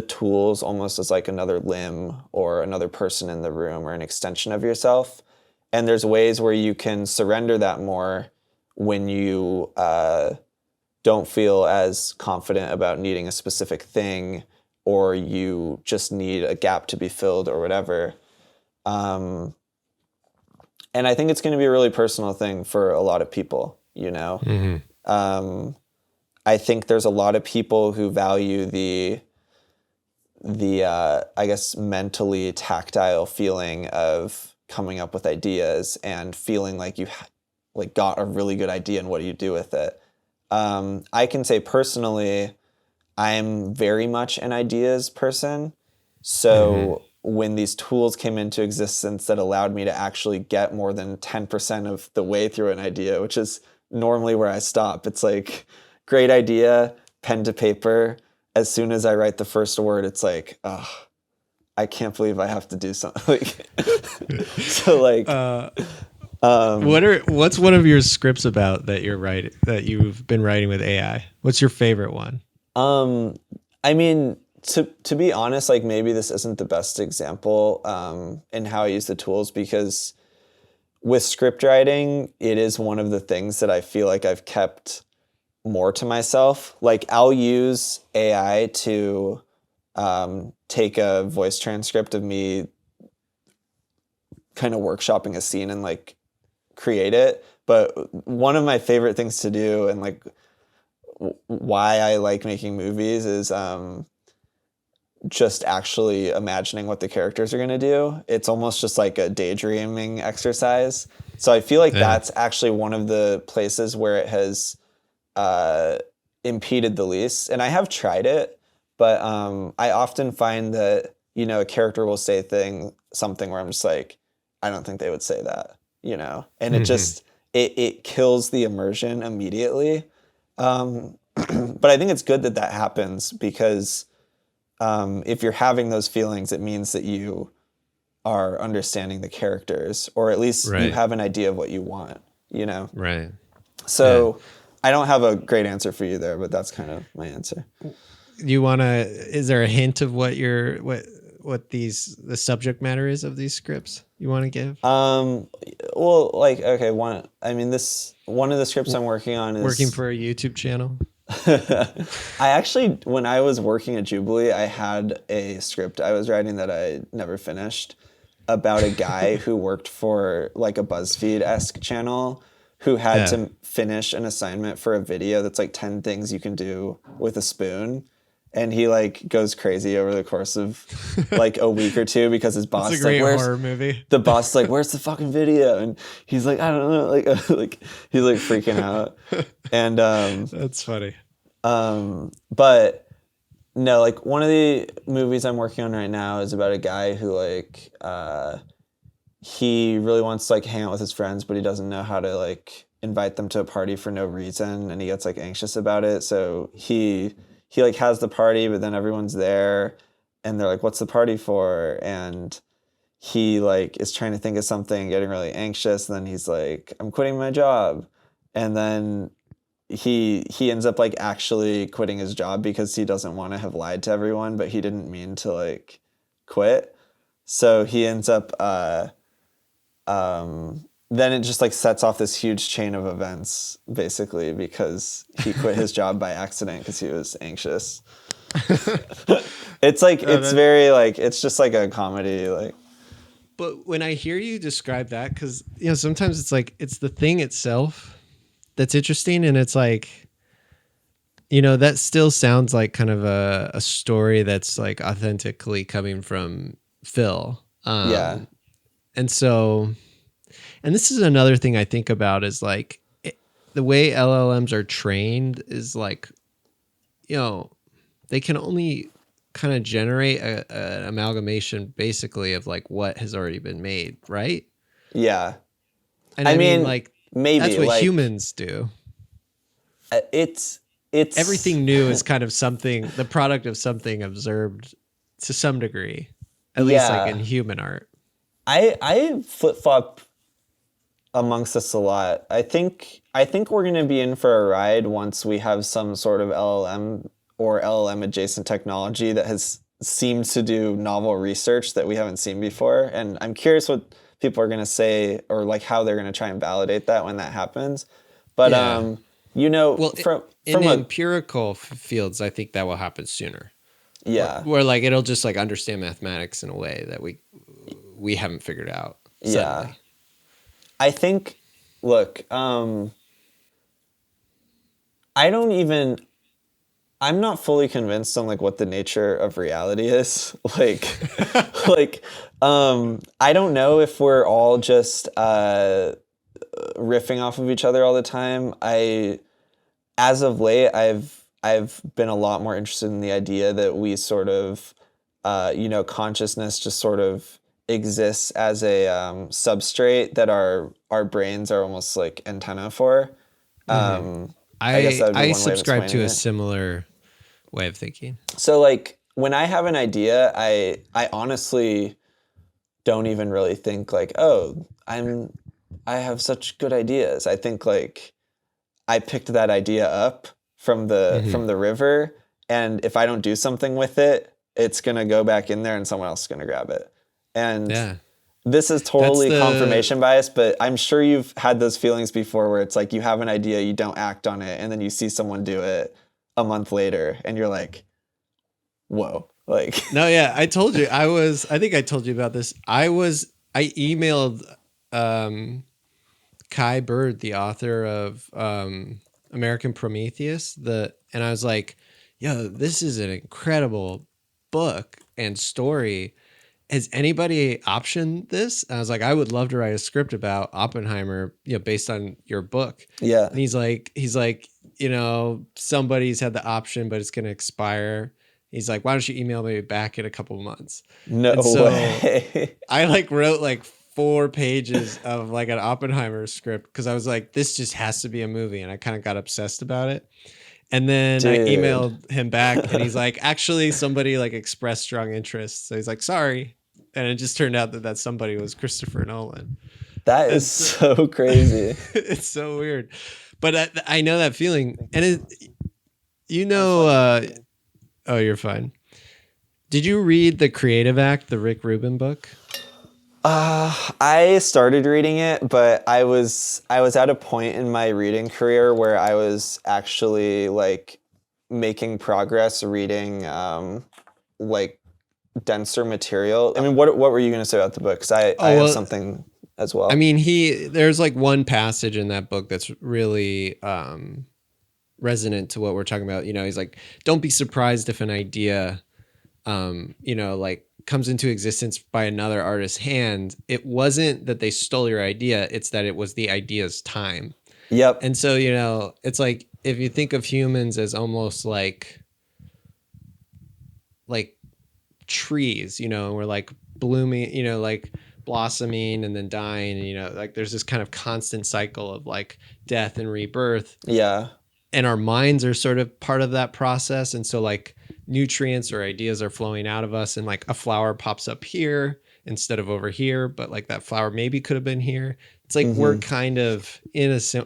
tools almost as like another limb or another person in the room or an extension of yourself. And there's ways where you can surrender that more when you don't feel as confident about needing a specific thing, or you just need a gap to be filled or whatever. And I think it's going to be a really personal thing for a lot of people, you know? Mm-hmm. I think there's a lot of people who value the I guess, mentally tactile feeling of coming up with ideas and feeling like you like got a really good idea and what do you do with it. I can say personally, I'm very much an ideas person. So when these tools came into existence that allowed me to actually get more than 10% of the way through an idea, which is normally where I stop. It's like, great idea, pen to paper. As soon as I write the first word, it's like, oh, I can't believe I have to do something. So like, What's one of your scripts about that you've been writing with AI? What's your favorite one? I mean, to be honest, like maybe this isn't the best example in how I use the tools, because with script writing, it is one of the things that I feel like I've kept more to myself. Like I'll use AI to take a voice transcript of me kind of workshopping a scene and like create it. But one of my favorite things to do, and like why I like making movies, is just actually imagining what the characters are going to do. It's almost just like a daydreaming exercise. So I feel like that's actually one of the places where it has impeded the least. And I have tried it, but I often find that, you know, a character will say something where I'm just like, I don't think they would say that, you know? And it just, it kills the immersion immediately. But I think it's good that that happens, because if you're having those feelings, it means that you are understanding the characters, or at least you have an idea of what you want, you know? Right. So I don't have a great answer for you there, but that's kind of my answer. Is there a hint of what the subject matter is of these scripts you want to give? Well, like, okay, one of the scripts I'm working on is working for a YouTube channel. I actually, when I was working at Jubilee, I had a script I was writing that I never finished, about a guy who worked for like a BuzzFeed-esque channel who had to finish an assignment for a video that's like 10 things you can do with a spoon. And he like goes crazy over the course of like a week or two, because his boss is like, horror movie. The boss is like, where's the fucking video? And he's like, I don't know, like he's like freaking out. And that's funny. But no, like one of the movies I'm working on right now is about a guy who like he really wants to like hang out with his friends, but he doesn't know how to like invite them to a party for no reason, and he gets like anxious about it. So he like has the party, but then everyone's there and they're like, what's the party for? And he like is trying to think of something, getting really anxious, and then he's like, I'm quitting my job. And then he ends up like actually quitting his job because he doesn't want to have lied to everyone, but he didn't mean to like quit. So he ends up then it just like sets off this huge chain of events, basically, because he quit his job by accident because he was anxious. It's like it's very like it's just like a comedy, like. But when I hear you describe that, because you know sometimes it's like it's the thing itself that's interesting, and it's like, you know, that still sounds like kind of a story that's like authentically coming from Phil. Yeah. And so, and this is another thing I think about is like the way LLMs are trained is like, you know, they can only kind of generate an amalgamation basically of like what has already been made, right? Yeah. And I mean like maybe that's what like, humans do. It's everything new is kind of something, the product of something observed to some degree, at least like in human art. I flip-flop amongst this a lot. I think we're going to be in for a ride once we have some sort of LLM or LLM adjacent technology that has seemed to do novel research that we haven't seen before. And I'm curious what people are going to say, or like how they're going to try and validate that when that happens. But you know, well, from empirical fields, I think that will happen sooner. Yeah. Where like it'll just like understand mathematics in a way that we haven't figured out suddenly. Yeah. I think, look, I don't even, I'm not fully convinced on like what the nature of reality is. Like, like, I don't know if we're all just riffing off of each other all the time. As of late, I've been a lot more interested in the idea that we sort of, consciousness just sort of exists as a substrate that our brains are almost like antenna for. Hmm. I guess that would be I one way of subscribe explaining to a it. similar way of thinking. So like when I have an idea, I honestly don't even really think like, oh, I have such good ideas. I think like I picked that idea up Hmm. from the river, and if I don't do something with it, it's gonna go back in there and someone else is gonna grab it. And Yeah. this is That's totally the confirmation bias, but I'm sure you've had those feelings before where it's like you have an idea, you don't act on it, and then you see someone do it a month later and you're like, whoa. Like No, yeah, I told you. I think I told you about this. I emailed um Kai Bird, the author of American Prometheus, and I was like, "Yo, this is an incredible book and story. Has anybody optioned this?" And I was like, "I would love to write a script about Oppenheimer, based on your book." yeah. And he's like, somebody's had the option, but it's going to expire. He's like, "Why don't you email me back in a couple of months?" No And so way. I like wrote like 4 pages of like an Oppenheimer script because I was like, this just has to be a movie. And I kind of got obsessed about it. And then I Dude. emailed him back and he's like, actually, somebody like expressed strong interest. So he's like, sorry. And it just turned out that that somebody was Christopher Nolan. That is And so so crazy. it's so weird. But I know that feeling. And you I'm know, fine. oh, you're fine. Did you read The Creative Act, the Rick Rubin book? I started reading it, but I was at a point in my reading career where I was actually like making progress reading like denser material. I mean, what were you gonna say about the book? Because I Oh, have well, something as I well. mean, there's like one passage in that book that's really resonant to what we're talking about. He's like, don't be surprised if an idea, like comes into existence by another artist's hand. It wasn't that they stole your idea; it's that it was the idea's time. Yep. And so, it's like if you think of humans as almost like trees, and we're like blooming, like blossoming and then dying, and like there's this kind of constant cycle of like death and rebirth, Yeah. and our minds are sort of part of that process. And so like nutrients or ideas are flowing out of us, and like a flower pops up here instead of over here, but like that flower maybe could have been here. It's like we're Mm-hmm. kind of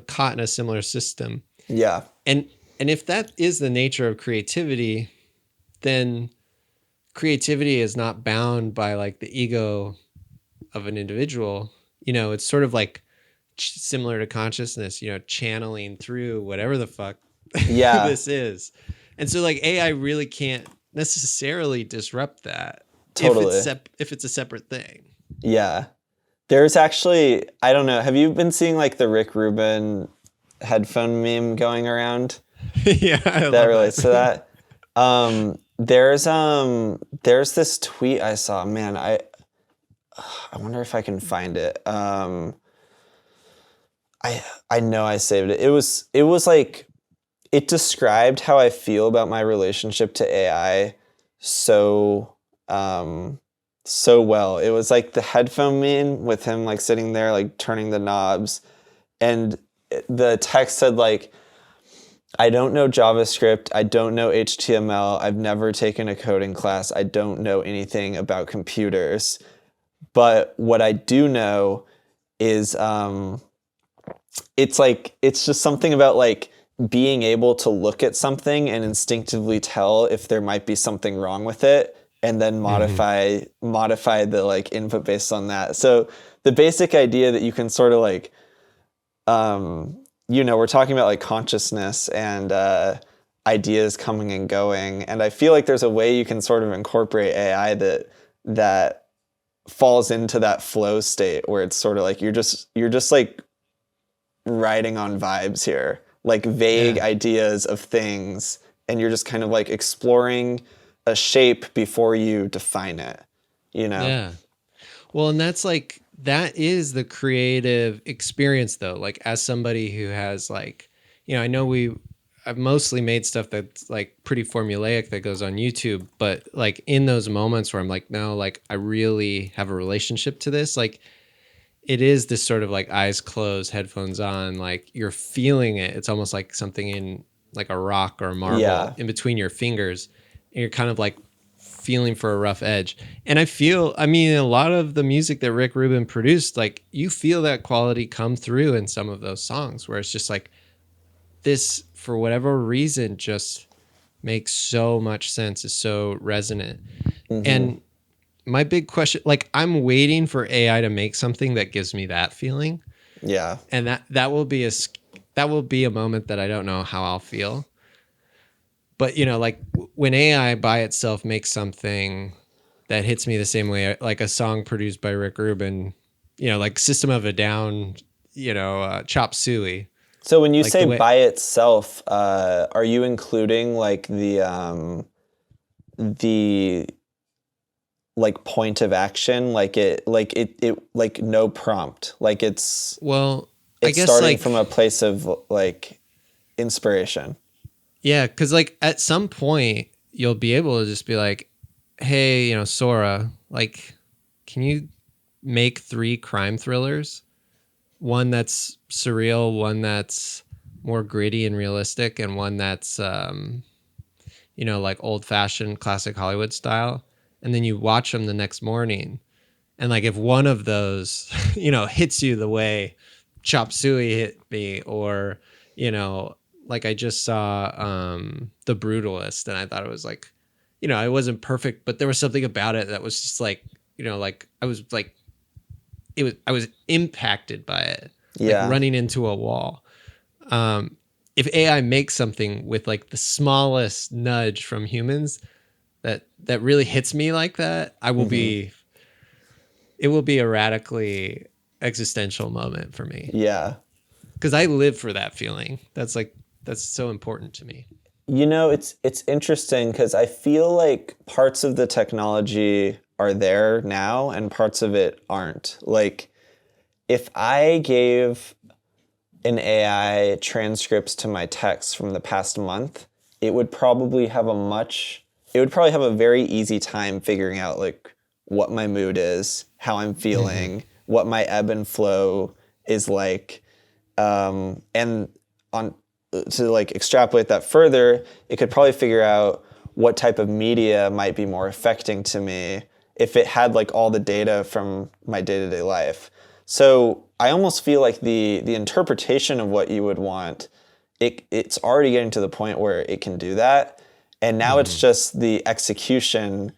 caught in a similar system. Yeah. And if that is the nature of creativity, then creativity is not bound by like the ego of an individual. It's sort of like similar to consciousness, channeling through whatever the fuck Yeah. this is. And so like AI really can't necessarily disrupt that if Totally. if it's a separate thing. Yeah. There's actually, I don't know, have you been seeing like the Rick Rubin headphone meme going around Yeah, I that love relates to that. that? There's this tweet I saw. Man, I wonder if I can find it. I know I saved it. It was like it described how I feel about my relationship to AI so so well. It was like the headphone meme with him like sitting there like turning the knobs, and the text said like, I don't know JavaScript, I don't know HTML, I've never taken a coding class, I don't know anything about computers, but what I do know is it's just something about like being able to look at something and instinctively tell if there might be something wrong with it, and then Hmm. modify the like input based on that. So the basic idea that you can sort of like we're talking about like consciousness and ideas coming and going, and I feel like there's a way you can sort of incorporate AI that falls into that flow state where it's sort of like you're just like riding on vibes here, like vague Yeah. ideas of things, and you're just kind of like exploring a shape before you define it, you know? Yeah. Well, and that's like that is the creative experience though. Like as somebody who has like, I know I've mostly made stuff that's like pretty formulaic that goes on YouTube, but like in those moments where I'm like, no, like I really have a relationship to this, like it is this sort of like eyes closed, headphones on, like you're feeling it. It's almost like something in like a rock or a marble Yeah. in between your fingers. And you're kind of like feeling for a rough edge. And I mean, a lot of the music that Rick Rubin produced, like you feel that quality come through in some of those songs where it's just like this, for whatever reason, just makes so much sense, is so resonant. Mm-hmm. And my big question, like I'm waiting for AI to make something that gives me that feeling. Yeah. And that will be that will be a moment that I don't know how I'll feel. But like when AI by itself makes something that hits me the same way, like a song produced by Rick Rubin, like System of a Down, Chop Suey, So when you like say the way. by itself, are you including like the like point of action, like no prompt, like Well, I it's guess starting from like, a place of like inspiration. yeah, because like at some point you'll be able to just be like, hey, Sora, like, can you make 3 crime thrillers? One that's surreal, one that's more gritty and realistic, and one that's like old fashioned classic Hollywood style. And then you watch them the next morning. And like if one of those, hits you the way Chop Suey hit me, or, you know, like I just saw The Brutalist, and I thought it was like, it wasn't perfect, but there was something about it that was just like, like I was like, I was impacted by it, like Yeah. running into a wall. Um, if AI makes something with like the smallest nudge from humans that really hits me like that, Hmm. it will be a radically existential moment for me, Yeah. because I live for that feeling. That's so important to me. It's interesting because I feel like parts of the technology are there now and parts of it aren't. Like if I gave an AI transcripts to my texts from the past month, it would probably have a very easy time figuring out like what my mood is, how I'm Mm-hmm. feeling, what my ebb and flow is like. And on to like extrapolate that further, it could probably figure out what type of media might be more affecting to me if it had like all the data from my day-to-day life. So I almost feel like the interpretation of what you would want, it's already getting to the point where it can do that. And now it's Mm-hmm. just the execution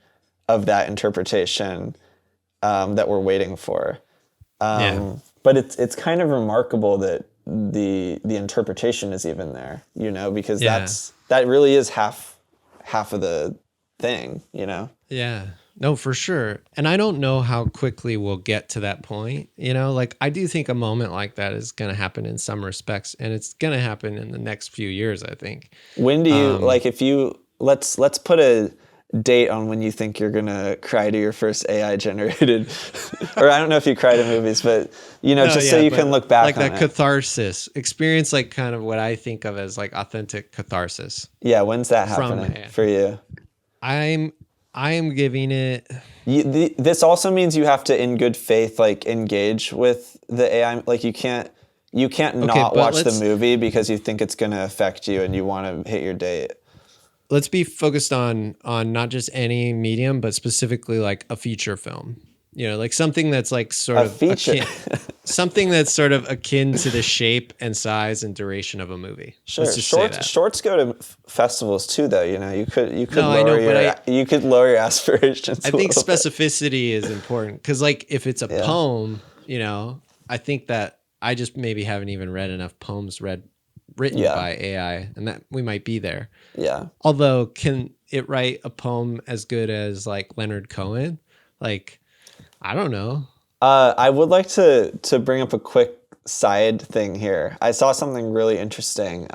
of that interpretation that we're waiting for. Yeah. But it's kind of remarkable that the interpretation is even there, because Yeah. that really is half of the thing, Yeah. No, for sure. And I don't know how quickly we'll get to that point. Like I do think a moment like that is going to happen in some respects, and it's going to happen in the next few years, I think. When do you Um, like if you let's put a date on when you think you're gonna cry to your first AI generated or I don't know if you cry to movies, but no, just so yeah, you can but look back like on that it. catharsis experience, like kind of what I think of as like authentic catharsis Yeah, when's that from happening AI. for you? I'm I am giving it. This also means you have to, in good faith, like engage with the AI. Like you can't Okay, not but watch the movie because you think it's going to affect you and you want to hit your date. let's be focused on not just any medium, but specifically like a feature film. Like something that's like sort A of feature, akin, something that's sort of akin to the shape and size and duration of a movie. Let's sure. just say Shorts that. shorts go to festivals too, though. You could No, I know, lower but your aspirations I a think little bit. specificity is important, because like if it's a Yeah, poem, I think that I just maybe haven't even read enough poems written yeah, by AI, and that we might be there. yeah. Although, can it write a poem as good as like Leonard Cohen? Like, I don't know. I would like to bring up a quick side thing here. I saw something really interesting.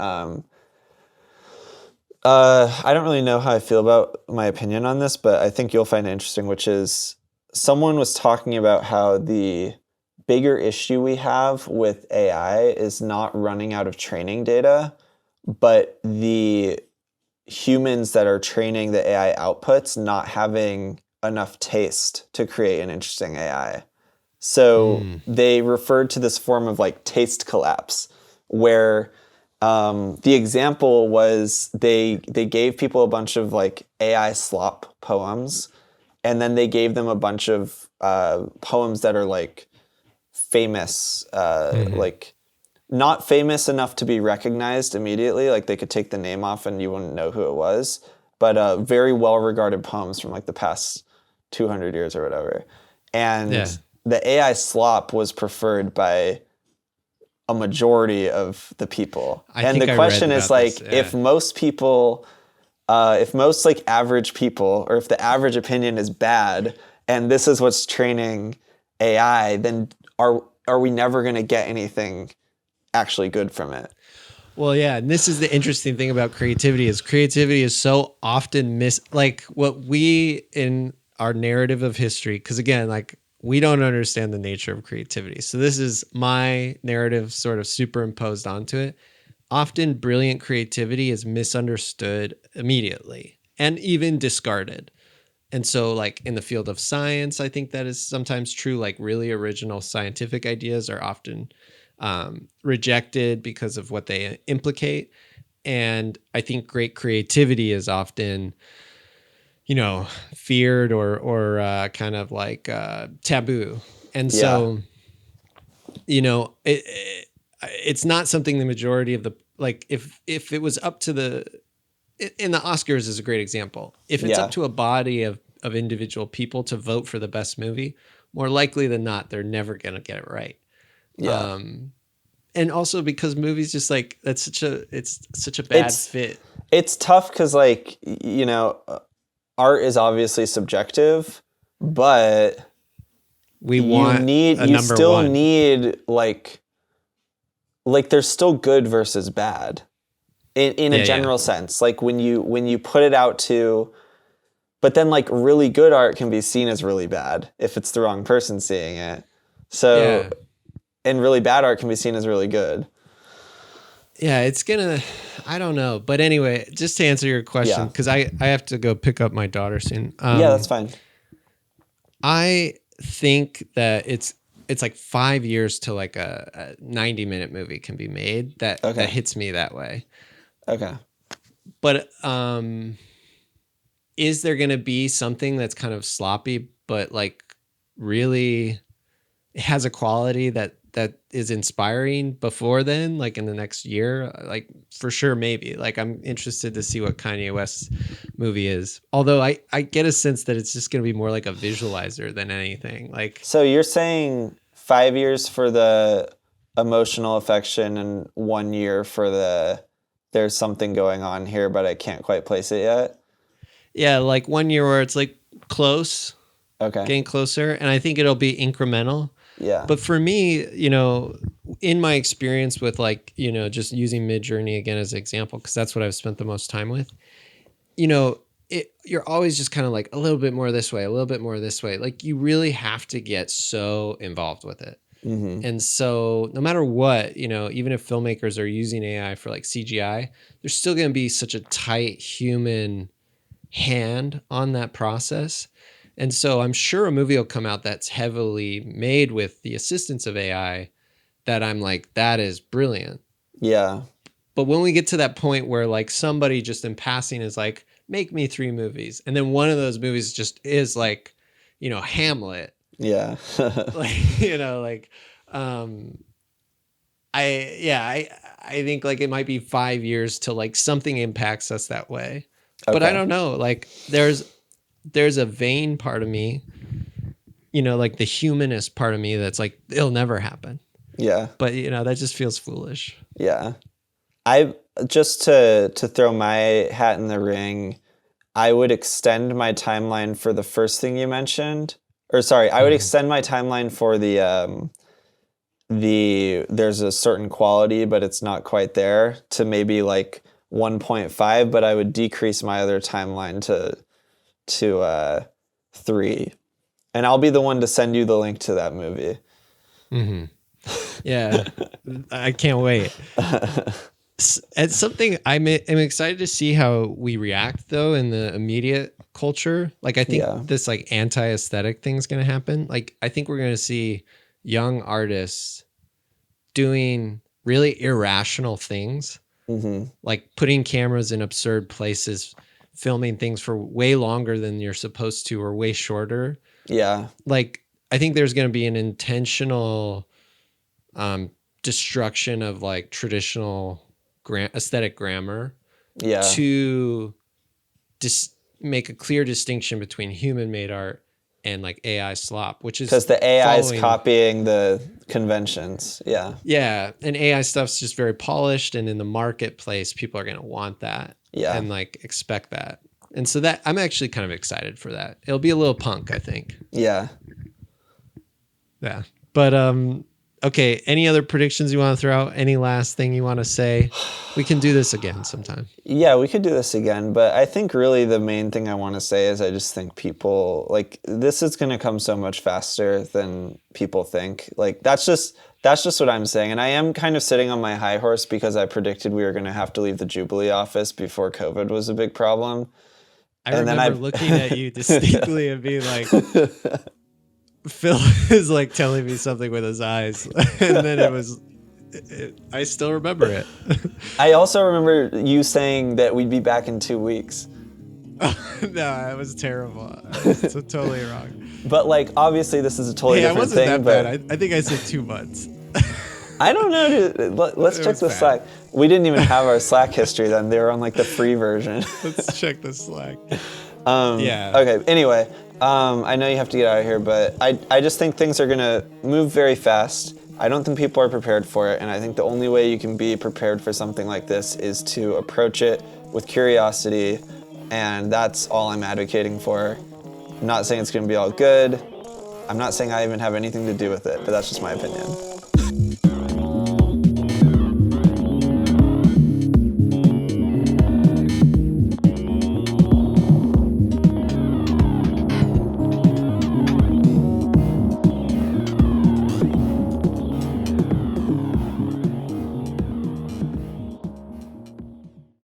I don't really know how I feel about my opinion on this, but I think you'll find it interesting, which is someone was talking about how the bigger issue we have with AI is not running out of training data, but the humans that are training the AI outputs not having enough taste to create an interesting AI. So Mm. they referred to this form of like taste collapse, where the example was they gave people a bunch of like AI slop poems, and then they gave them a bunch of poems that are like famous, Hmm. like not famous enough to be recognized immediately. Like they could take the name off and you wouldn't know who it was, but very well regarded poems from like the past 200 years or whatever. Yeah. And the AI slop was preferred by a majority of the people. I And the think I read question is about this. like, Yeah. if most like average people, or if the average opinion is bad, and this is what's training AI, then are we never going to get anything actually good from it? Well, yeah, and this is the interesting thing about creativity is so often like what we in our narrative of history, because again, like we don't understand the nature of creativity. So this is my narrative sort of superimposed onto it. Often brilliant creativity is misunderstood immediately and even discarded. And so, like in the field of science, I think that is sometimes true. Like really original scientific ideas are often rejected because of what they implicate. And I think great creativity is often, feared or kind of like taboo. And Yeah. so, it's not something the majority of the like if it was up to the in the Oscars is a great example. If it's up Yeah. to a body of individual people to vote for the best movie, more likely than not, they're never going to get it right. Yeah. Um, and also because movies just like it's such a bad It's fit. it's tough cuz like art is obviously subjective, but We want a you number still one. need like there's still good versus bad in a Yeah, yeah, general sense. Like when you put it out to, but then like really good art can be seen as really bad if it's the wrong person seeing it. So, yeah, and really bad art can be seen as really good. yeah. It's gonna. I don't know, but anyway, just to answer your question, Yeah. because I have to go pick up my daughter soon. Yeah, that's fine. I think that it's like 5 years to like a 90-minute movie can be made that Okay. hits me that way. Okay. But is there going to be something that's kind of sloppy but like really it has a quality that is inspiring before then, like in the next year? Like for sure, maybe. Like I'm interested to see what Kanye West's movie is, although I get a sense that it's just going to be more like a visualizer than anything. Like So you're saying 5 years for the emotional affection and 1 year for the there's something going on here, but I can't quite place it yet. yeah, like 1 year where it's like close, Okay. getting closer, and I think it'll be incremental. Yeah. But for me, in my experience with like, just using Mid Journey again as an example, because that's what I've spent the most time with, you're always just kind of like a little bit more this way, a little bit more this way. Like you really have to get so involved with it. Mm-hmm. And so no matter what, even if filmmakers are using AI for like CGI, there's still going to be such a tight human hand on that process. And so I'm sure a movie will come out that's heavily made with the assistance of AI that I'm like, that is brilliant. Yeah. But when we get to that point where like somebody just in passing is like, make me 3 movies, and then one of those movies just is like, Hamlet, Yeah. like, like, um, I think like it might be 5 years till like something impacts us that way. But I Okay. don't know. Like there's a vain part of me, like the humanist part of me that's like, it'll never happen. Yeah. But that just feels foolish. Yeah. I just to throw my hat in the ring, I would extend my timeline for the first thing you mentioned. Or sorry, I would Mhm. extend my timeline for the there's a certain quality but it's not quite there, to maybe like 1.5, but I would decrease my other timeline to 3. And I'll be the one to send you the link to that movie. Mm-hmm. Yeah, I can't wait. It's something I'm excited to see how we react though in the immediate culture. Like I think this like anti-aesthetic thing's going to happen. Like I think we're going to see young artists doing really irrational things, like putting cameras in absurd places, filming things for way longer than you're supposed to or way shorter. Yeah. Like I think there's going to be an intentional destruction of like traditional aesthetic grammar to just make a clear distinction between human-made art and like AI slop, which is because the AI is copying the conventions. Yeah, and AI stuff's just very polished, and in the marketplace, people are going to want that and like expect that. And so that I'm actually kind of excited for that. It'll be a little punk, I think. Yeah. But okay, any other predictions you want to throw out? Any last thing you want to say? We can do this again sometime. Yeah, we could do this again. But I think really the main thing I want to say is I just think people, like, this is going to come so much faster than people think. Like, that's just what I'm saying. And I am kind of sitting on my high horse because I predicted we were going to have to leave the Jubilee office before COVID was a big problem. I remember looking at you distinctly and being like... Phil is like telling me something with his eyes, and then I still remember it. I also remember you saying that we'd be back in 2 weeks. No, that was terrible. It's totally wrong. But like, obviously, this is a totally different thing. I wasn't that bad. I think I said 2 months. I don't know, dude. Let's check the Slack. We didn't even have our Slack history then. They were on like the free version. Let's check the Slack. Okay. Anyway. I know you have to get out of here, but I just think things are going to move very fast. I don't think people are prepared for it, and I think the only way you can be prepared for something like this is to approach it with curiosity, and that's all I'm advocating for. I'm not saying it's going to be all good. I'm not saying I even have anything to do with it, but that's just my opinion.